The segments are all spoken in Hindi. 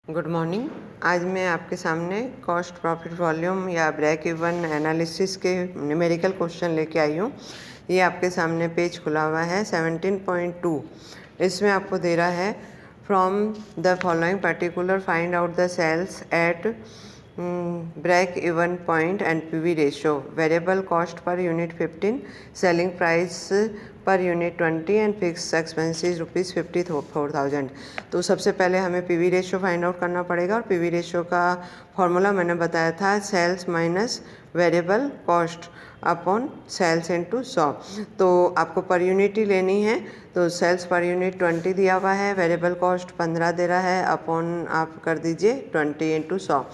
Good morning. आज मैं आपके सामने कॉस्ट प्रॉफिट वॉल्यूम या ब्रेक इवन एनालिसिस के न्यूमेरिकल क्वेश्चन लेके आई हूँ। ये आपके सामने पेज खुला हुआ है 17.2। इसमें आपको दे रहा है from the following particular find out the sales at break even point and PV ratio, variable cost per unit 15, selling price per unit 20 and fix expenses ₹54,000। तो सबसे पहले हमें पीवी रेशियो फाइंड आउट करना पड़ेगा और पीवी रेशियो का फॉर्मूला मैंने बताया था sales minus variable cost upon sales into 100। तो आपको पर यूनिट ही लेनी है, तो सेल्स पर यूनिट 20 दिया हुआ है, वेरिएबल कॉस्ट 15 दे रहा है, अपॉन आप कर दीजिए 20 इंटू 100।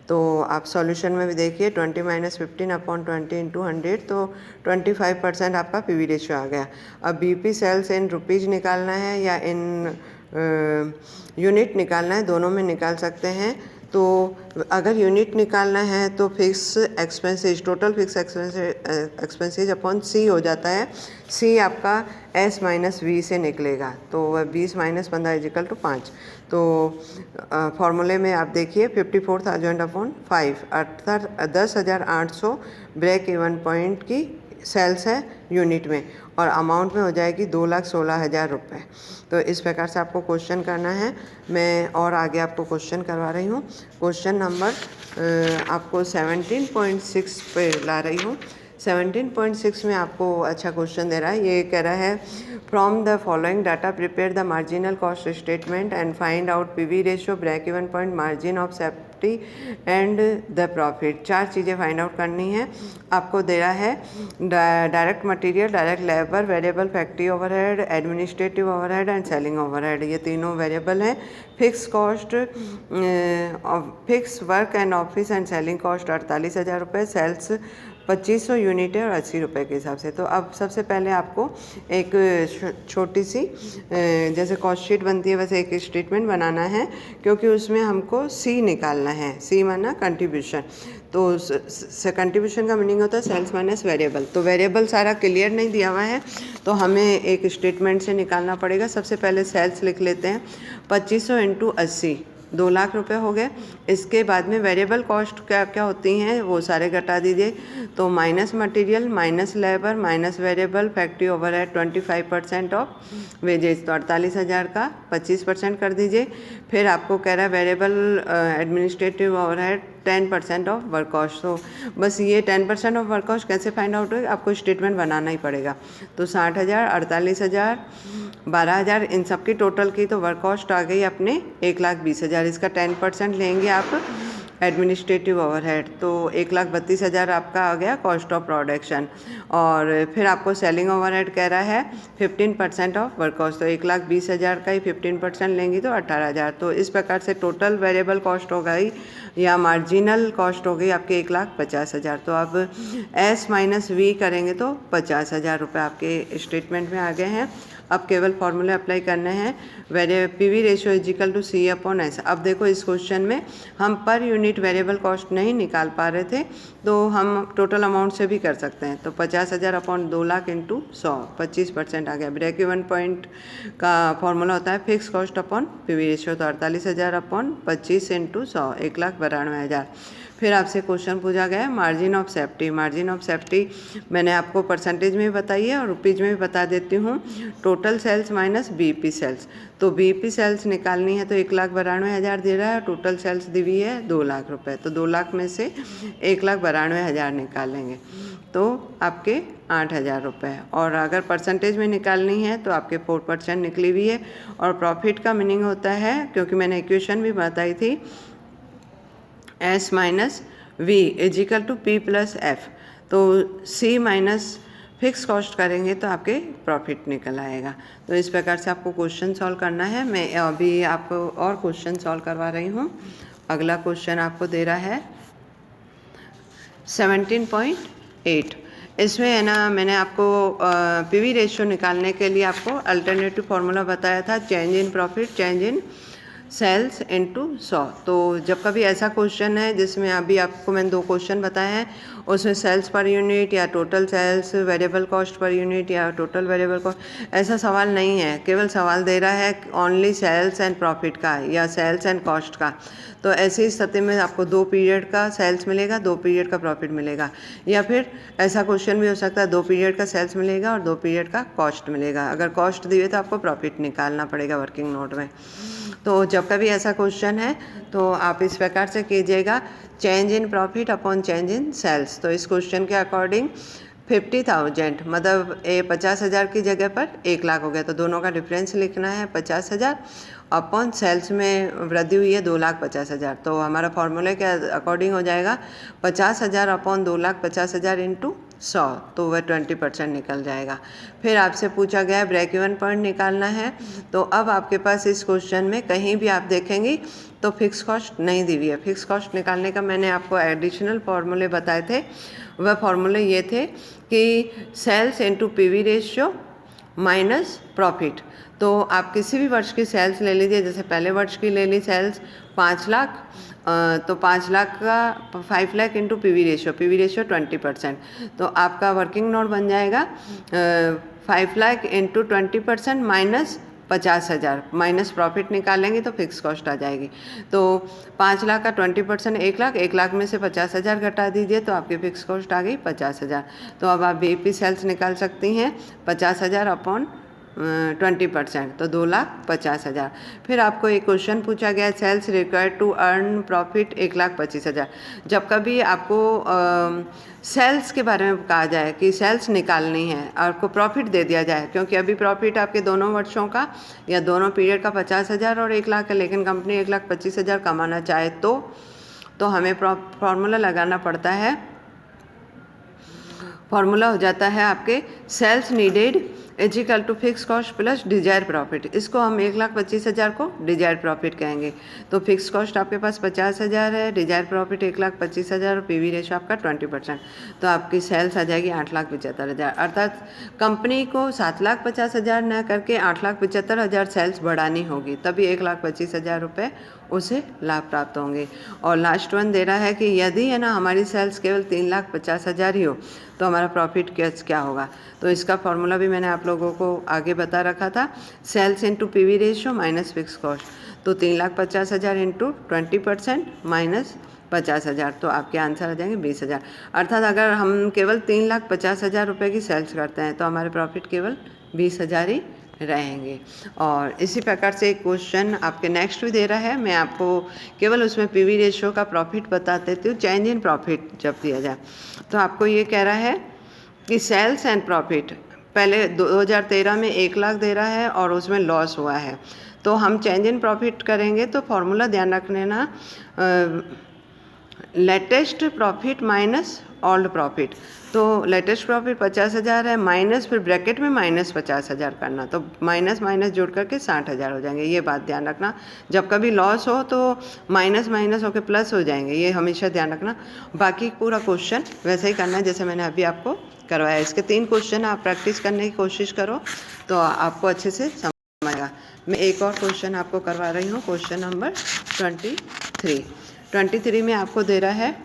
तो आप सॉल्यूशन में भी देखिए 20 माइनस 15 अपॉन 20 इंटू 100, तो 25% आपका पीवी रेशियो आ गया। अब बीपी सेल्स इन रुपीज़ निकालना है या इन यूनिट निकालना है, दोनों में निकाल सकते हैं। तो अगर यूनिट निकालना है तो fix expenses, total fix expenses upon C हो जाता है। सी आपका एस माइनस वी से निकलेगा, तो वह 20 माइनस 15 इजिकल टू 5। तो फॉर्मूले में आप देखिए 54,000 अपॉन 5 अर्थात 10,800 ब्रेक इवन पॉइंट की सेल्स है यूनिट में, और अमाउंट में हो जाएगी 2,16,000 रुपये। तो इस प्रकार से आपको क्वेश्चन करना है। मैं और आगे आपको क्वेश्चन करवा रही हूँ। क्वेश्चन नंबर आपको 17.6 पे ला रही हूँ। 17.6 में आपको अच्छा क्वेश्चन दे रहा है। ये कह रहा है from the following data prepare the marginal cost statement and find out PV ratio, break even point, margin of safety and the profit. 4 चीज़ें फाइंड आउट करनी है। आपको दे रहा है direct material, direct labour, variable factory overhead, administrative overhead and selling overhead. ये तीनों वेरिएबल हैं। Fix cost, fix work and office and selling cost 48,000 रुपये, सेल्स 2500 यूनिट है और 80 रुपये के हिसाब से। तो अब सबसे पहले आपको एक छोटी सी जैसे कॉस्ट शीट बनती है वैसे एक स्टेटमेंट बनाना है, क्योंकि उसमें हमको सी निकालना है। सी माना कंट्रीब्यूशन। तो कंट्रीब्यूशन का मीनिंग होता है सेल्स माइनस वेरिएबल। तो वेरिएबल सारा क्लियर नहीं दिया हुआ है, तो हमें एक स्टेटमेंट से निकालना पड़ेगा। सबसे पहले सेल्स लिख लेते हैं, 2500 इंटू 80, 2 लाख रुपए हो गए। इसके बाद में वेरिएबल कॉस्ट क्या क्या होती हैं वो सारे घटा दीजिए। तो minus material, minus labour, minus variable, factory overhead 25% of wages, तो 48,000 का 25% कर दीजिए। फिर आपको कह रहा है variable administrative overhead 10% of work cost. तो बस ये 10% ऑफ वर्क कॉस्ट कैसे फाइंड आउट होगी, आपको स्टेटमेंट बनाना ही पड़ेगा। तो 60,000, 48,000, 12,000, इन सब की टोटल की तो वर्क कॉस्ट आ गई अपने 1,20,000। इसका 10% लेंगे आप एडमिनिस्ट्रेटिव ओवरहेड, तो 1,32,000 आपका आ गया कॉस्ट ऑफ प्रोडक्शन। और फिर आपको सेलिंग ओवरहेड कह रहा है 15% ऑफ वर्क कॉस्ट, तो 1,20,000 का ही 15% लेंगी तो 18,000। तो इस प्रकार से टोटल वेरिएबल कॉस्ट हो गई या मार्जिनल कॉस्ट हो गई आपके 1,50,000। तो अब एस माइनस वी करेंगे तो 50,000 रुपये आपके स्टेटमेंट में आ गए हैं। अब केवल फॉर्मूले अप्लाई करने हैं। PV ratio equal to C upon S. अब देखो इस क्वेश्चन में हम पर यूनिट वेरिएबल कॉस्ट नहीं निकाल पा रहे थे, तो हम टोटल अमाउंट से भी कर सकते हैं। तो 50,000 अपॉन 2 लाख इंटू 100, 25% आ गया। ब्रेक इवन पॉइंट का फॉर्मूला होता है fix cost upon PV ratio, तो 48,000 अपॉन 25 इंटू 100, 1,92,000। फिर आपसे क्वेश्चन पूछा गया है margin of safety. Margin of safety मैंने आपको परसेंटेज में भी बताई है और रुपीज़ में भी बता देती हूँ। Total sales minus BP sales, तो बीपी सेल्स निकालनी है तो 1,92,000 दे रहा है, टोटल सेल्स दी हुई है 2 लाख रुपए। तो 2 लाख में से 1,92,000 निकालेंगे तो आपके 8,000 रुपये। और अगर परसेंटेज में निकालनी है तो आपके 4% निकली हुई है। और प्रॉफिट का मीनिंग होता है, क्योंकि मैंने इक्वेशन भी बताई थी, S minus V equal to P plus F. तो सी माइनस फिक्स कॉस्ट करेंगे तो आपके प्रॉफिट निकल आएगा। तो इस प्रकार से आपको क्वेश्चन सॉल्व करना है। मैं अभी आपको और क्वेश्चन सॉल्व करवा रही हूँ। अगला क्वेश्चन आपको दे रहा है 17.8। इसमें है ना, मैंने आपको पीवी रेशियो निकालने के लिए आपको अल्टरनेटिव फार्मूला बताया था, change in profit, change in sales into 100। तो जब कभी ऐसा क्वेश्चन है जिसमें अभी आपको मैंने 2 क्वेश्चन बताए हैं, उसमें सेल्स पर यूनिट या total sales, variable cost per unit या टोटल वेरिएबल कॉस्ट, ऐसा सवाल नहीं है। केवल सवाल दे रहा है ओनली सेल्स एंड प्रॉफिट का या सेल्स एंड कॉस्ट का। तो ऐसी स्थिति में आपको 2 पीरियड का सेल्स मिलेगा, 2 पीरियड का प्रॉफिट मिलेगा। या फिर ऐसा क्वेश्चन भी हो सकता है 2 पीरियड का सेल्स मिलेगा और 2 पीरियड का कॉस्ट मिलेगा। अगर कॉस्ट दी हुई तो आपको प्रॉफिट निकालना पड़ेगा वर्किंग नोट में। तो जब कभी ऐसा क्वेश्चन है तो आप इस प्रकार से कीजिएगा, change in profit upon change in sales. तो इस क्वेश्चन के अकॉर्डिंग 50,000 मतलब 50,000 की जगह पर 1 लाख हो गया, तो दोनों का डिफरेंस लिखना है 50,000 अपॉन सेल्स में वृद्धि हुई है 2,50,000। तो हमारा फॉर्मूले के अकॉर्डिंग हो जाएगा 50,000 अपॉन 2,50,000 इंटू 100, तो वह 20% निकल जाएगा। फिर आपसे पूछा गया है ब्रेक इवन पॉइंट निकालना है। तो अब आपके पास इस क्वेश्चन में कहीं भी आप देखेंगी तो फिक्स कॉस्ट नहीं दी हुई है। फिक्स कॉस्ट निकालने का मैंने आपको एडिशनल फार्मूले बताए थे। वह फार्मूले ये थे कि sales into PV ratio minus profit. तो आप किसी भी वर्ष की सेल्स ले लीजिए, जैसे पहले वर्ष की ले ली सेल्स 5 लाख, तो 5 लाख का 5 लाख इंटू पीवी रेशियो 20%। तो आपका वर्किंग नोट बन जाएगा 5 lakh into 20% minus 50,000, minus profit निकालेंगे तो फिक्स कॉस्ट आ जाएगी। तो 5 लाख का 20% 1 लाख, 1 लाख में से 50,000 घटा दीजिए तो आपकी फिक्स कॉस्ट आ गई 50,000। तो अब आप बीईपी सेल्स निकाल सकती हैं 50,000 अपॉन 20%, तो 2,50,000। फिर आपको एक क्वेश्चन पूछा गया, sales required to earn profit 1,25,000। जब कभी आपको सेल्स के बारे में कहा जाए कि सेल्स निकालनी है, आपको प्रॉफिट दे दिया जाए, क्योंकि अभी प्रॉफिट आपके दोनों वर्षों का या दोनों पीरियड का 50,000 और 1 लाख है, लेकिन कंपनी 1,25,000 कमाना चाहे तो हमें फॉर्मूला लगाना पड़ता है। फॉर्मूला हो जाता है आपके sales needed is equal to fix cost plus desire profit. इसको हम 1,25,000 को डिजायर प्रॉफिट कहेंगे। तो फिक्स कॉस्ट आपके पास 50,000 है, डिजायर प्रॉफिट 1,25,000 और पीवी रेशियो आपका 20%। तो आपकी सेल्स आ जाएगी 8,75,000। अर्थात कंपनी को 7,50,000 न करके 8,75,000 सेल्स बढ़ानी होगी, तभी 1,25,000 रुपये उसे लाभ प्राप्त होंगे। और लास्ट वन दे रहा है कि यदि है ना हमारी सेल्स केवल 3,50,000 ही हो तो हमारा प्रॉफिट क्या होगा। तो इसका फॉर्मूला भी मैंने आप लोगों को आगे बता रखा था, sales into PV ratio minus fix cost. तो 3,50,000 इंटू 20% माइनस 50,000, तो आपके आंसर आ जाएंगे 20,000। अर्थात अगर हम केवल 3,50,000 रुपये की सेल्स करते हैं तो हमारे प्रॉफिट केवल 20,000 ही रहेंगे। और इसी प्रकार से एक क्वेश्चन आपके नेक्स्ट भी दे रहा है, मैं आपको केवल उसमें पीवी रेशियो का प्रॉफिट बता देती हूँ, चेंज इन प्रॉफिट जब दिया जाए। तो आपको ये कह रहा है कि सेल्स एंड प्रॉफिट पहले 2013 में 1 लाख दे रहा है और उसमें लॉस हुआ है। तो हम चेंज इन प्रॉफिट करेंगे तो फॉर्मूला ध्यान रखने ना, latest profit minus old profit. तो लेटेस्ट प्रॉफिट 50,000 है, माइनस फिर ब्रैकेट में माइनस 50,000 करना, तो माइनस माइनस जोड़ करके 60,000 हो जाएंगे। ये बात ध्यान रखना, जब कभी लॉस हो तो माइनस माइनस होकर प्लस हो जाएंगे, ये हमेशा ध्यान रखना। बाकी पूरा क्वेश्चन वैसे ही करना है जैसे मैंने अभी आपको करवाया। इसके 3 क्वेश्चन आप प्रैक्टिस करने की कोशिश करो तो आपको अच्छे से समझ आएगा। मैं एक और क्वेश्चन आपको करवा रही हूँ, क्वेश्चन नंबर 23 में आपको दे रहा है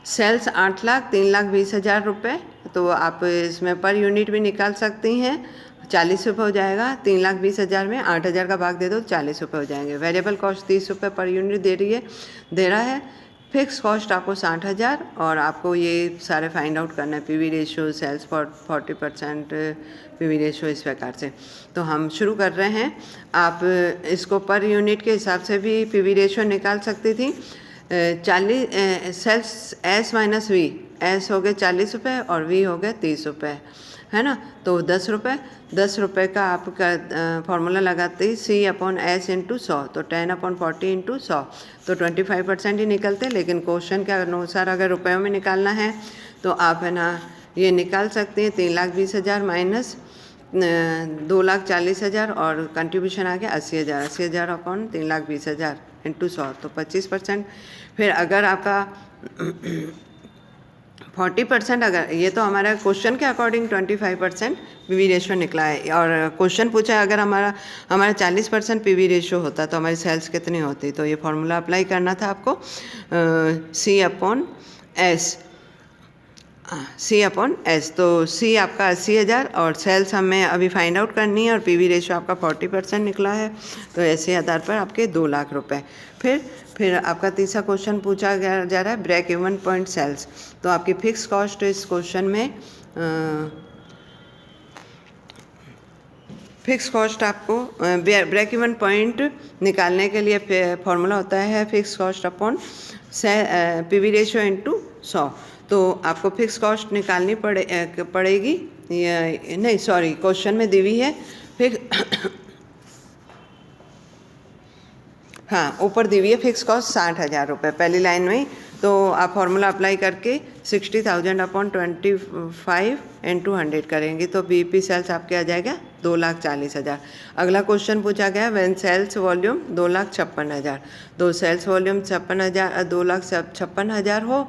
सेल्स 8 लाख 3,20,000 रुपये। तो आप इसमें पर यूनिट भी निकाल सकती हैं, 40 रुपये हो जाएगा। 3,20,000 में 8,000 का भाग दे दो, 40 रुपये हो जाएंगे। वेरिएबल कॉस्ट 30 रुपये पर यूनिट दे रहा है। फिक्स कॉस्ट आपको 60,000 और आपको ये सारे फाइंड आउट करना है, PV ratio, sales for 40% PV ratio, इस प्रकार से। तो हम शुरू कर रहे हैं। आप इसको पर यूनिट के हिसाब से भी पीवी रेशियो निकाल सकती थी। 40 sales S minus V, S हो गए 40 रुपये और वी हो गए 30 रुपये, है ना। तो 10 रुपये का आपका फॉर्मूला लगाते ही सी अपॉन एस इंटू 100, तो 10/40 इंटू 100, तो 25% ही निकलते। लेकिन क्वेश्चन के अनुसार अगर रुपयों में निकालना है तो आप है ना ये निकाल सकते हैं 3,20,000 माइनस 2,40,000 और कंट्रीब्यूशन आ गया 80,000। 80,000 अपॉन 3,20,000 इंटू 100, तो 25%। फिर अगर आपका 40%, अगर ये तो हमारा क्वेश्चन के अकॉर्डिंग 25% पीवी रेशो निकला है, और क्वेश्चन पूछा है अगर हमारा 40% पीवी रेशो होता तो हमारी सेल्स कितनी होती। तो ये फॉर्मूला अप्लाई करना था आपको, C/S। तो C आपका 80,000 और सेल्स हमें अभी फाइंड आउट करनी है और पीवी रेशो आपका 40% निकला है। तो ऐसे आधार पर आपके 2 लाख रुपए। फिर आपका तीसरा क्वेश्चन पूछा जा रहा है ब्रेक इवन पॉइंट सेल्स। तो आपकी फिक्स कॉस्ट इस क्वेश्चन में फिक्स कॉस्ट आपको ब्रेक इवन पॉइंट निकालने के लिए फॉर्मूला होता है fix cost upon PV ratio into 100। तो आपको फिक्स कॉस्ट निकालनी पड़ेगी, नहीं सॉरी, क्वेश्चन में दी हुई है फिक्स हाँ, ऊपर दी हुई है फिक्स कॉस्ट 60,000 रुपये पहली लाइन में। तो आप फॉर्मूला अप्लाई करके 60,000 अपॉन 25 इंटू 100 करेंगे तो बीपी सेल्स आपके आ जाएगा 2,40,000। अगला क्वेश्चन पूछा गया व्हेन सेल्स वॉल्यूम 2,56,000। तो सेल्स वॉल्यूम 2,56,000 हो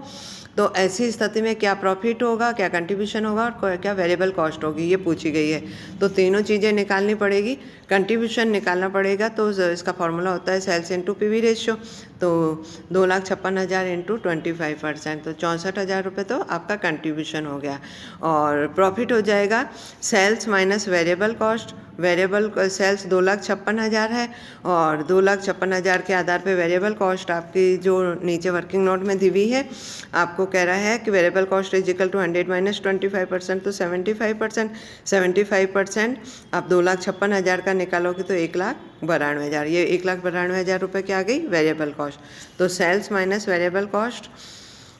तो ऐसी स्थिति में क्या प्रॉफिट होगा, क्या कंट्रीब्यूशन होगा और क्या वेरिएबल कॉस्ट होगी, ये पूछी गई है। तो तीनों चीज़ें निकालनी पड़ेगी। कंट्रीब्यूशन निकालना पड़ेगा तो इसका फॉर्मूला होता है सेल्स इंटू पीवी रेशियो। तो 2,56,000 इंटू 25%, तो 64,000 रुपये तो आपका कंट्रीब्यूशन हो गया। और प्रॉफिट हो जाएगा sales minus variable cost. Variable sales 2,56,000 है और 2,56,000 के आधार पे वेरिएबल कॉस्ट आपकी जो नीचे वर्किंग नोट में दी हुई है आपको कह रहा है कि variable cost is equal to 100 minus 25%, तो 75% आप 2,56,000 का निकालोगे तो 1,92,000, ये 1,92,000 रुपये की आ गई वेरिएबल कॉस्ट। तो sales minus variable cost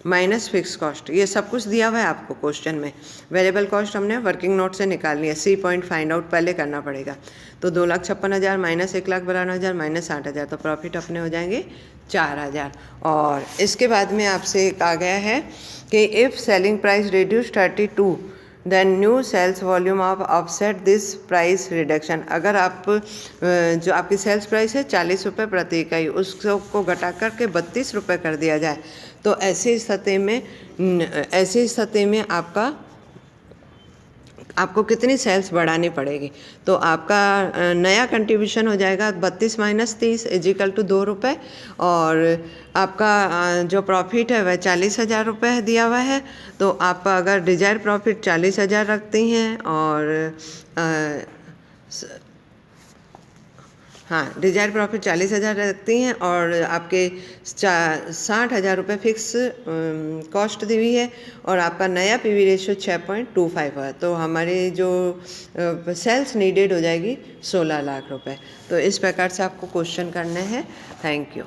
minus fix cost, ये सब कुछ दिया हुआ है आपको क्वेश्चन में। वेरिएबल कॉस्ट हमने वर्किंग नोट से निकालनी है, C पॉइंट फाइंड आउट पहले करना पड़ेगा। तो 2,56,000 माइनस 1,92,000 माइनस 60,000, तो प्रॉफिट अपने हो जाएंगे 4,000। और इसके बाद में आपसे आ गया है कि if selling price reduce 32 then new sales volume of offset this price reduction. अगर आप जो आपकी सेल्स प्राइस है 40 रुपये प्रति इकाई, उसको घटा करके 32 रुपये कर दिया जाए तो ऐसी स्थिति में आपको कितनी सेल्स बढ़ानी पड़ेगी। तो आपका नया कंट्रीब्यूशन हो जाएगा 32 माइनस 30 इजिकल टू 2 रुपये, और आपका जो प्रॉफिट है वह 40,000 रुपये दिया हुआ है। तो आप अगर डिजायर प्रॉफिट 40,000 रखती हैं और हाँ, डिजायर प्रॉफिट 40,000 रखती हैं और आपके 60,000 रुपये फिक्स कॉस्ट दी हुई है और आपका नया पीवी रेशियो 6.25 है। तो हमारी जो सेल्स नीडेड हो जाएगी 16 लाख रुपए। तो इस प्रकार से आपको क्वेश्चन करने हैं। Thank you.